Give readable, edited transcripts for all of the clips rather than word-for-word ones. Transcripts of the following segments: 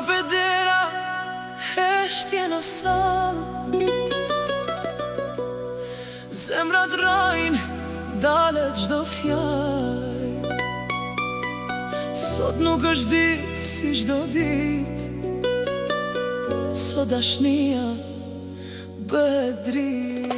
hape dera, heshtje në sallë. Zemrat rajnë, dalet çdo fjalë. Sot nuk është ditë si çdo ditë, sot dashnia bëhet dritë.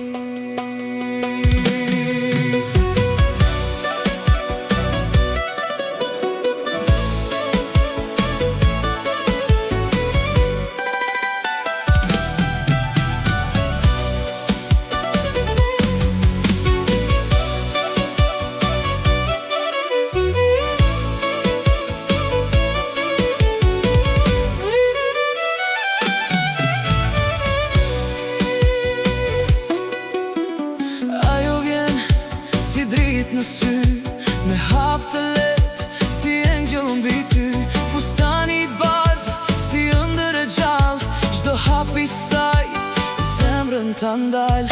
Në sy, me hap të let, si engjëll mbi ty. Fustani I bardh, si ëndër e gjallë, çdo hap I saj, zemrën ta ndal.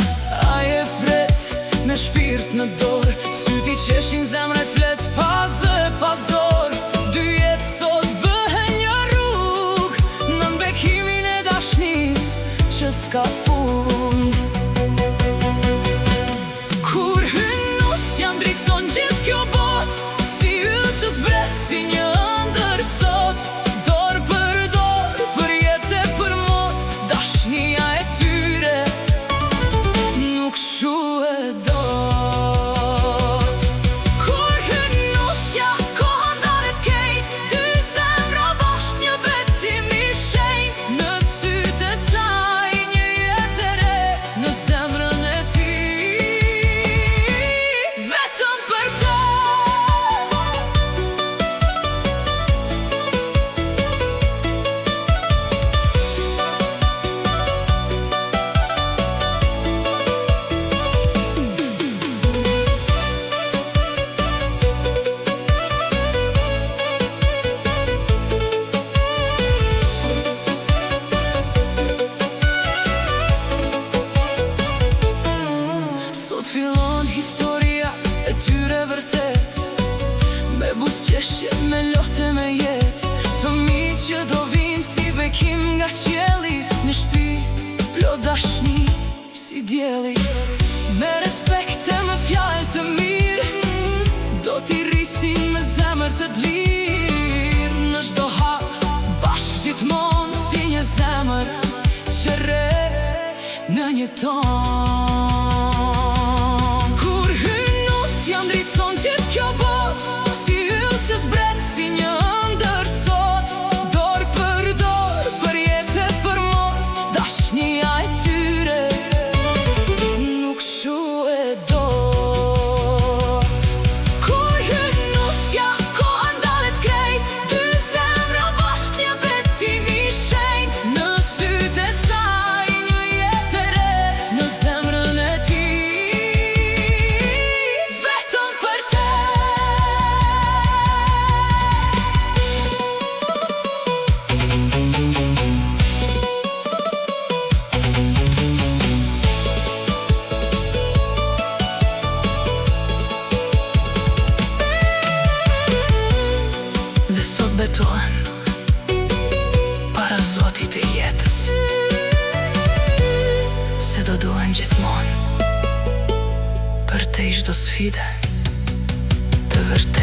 Ai e pret, me shpirt në dorë, syt I qeshin zemra e flet, pa zë, pa zor. Dy jetë sot bëhen një rrugë, në bekimin e dashnis, që s'ka fund. Si një ëndër sot, dorë për dorë, për jetë e për mot, dashnia e tyre nuk shuhet dot. Kur hyn nusja, koha ndalet kejt, dy zemra bashk një betim I shenjt. Në sytë e saj një jetë e re, në zemrën e tij, vetëm për të. Fillon historia e tyre vërtet, me buzëqeshje, me lohte, me jetë. Fëmijë që do vinë si bekim nga qielli, në shtëpi plot dashni si dielli. Me respekt e me fjalë të mirë, do t'i rrisin me zemër të lirë. Në çdo hap, bashkë gjithmonë si një zemër që rre në një ton. Gjithë kjo botë, si yll që zbret, si një ëndër sot, dorë për dorë, për jetë e për mot, dashnia e tyre nuk shuhet dot. Kur hyn nusja, koha ndalet krejt, dy zemra bashk një betim I shenjt. Në sytë e saj një jetë e re, në zemrën e tij. Dhe sot betohen para Zotit e jetës, se do duhen gjithmonë për te I çdo sfide të vërtetë.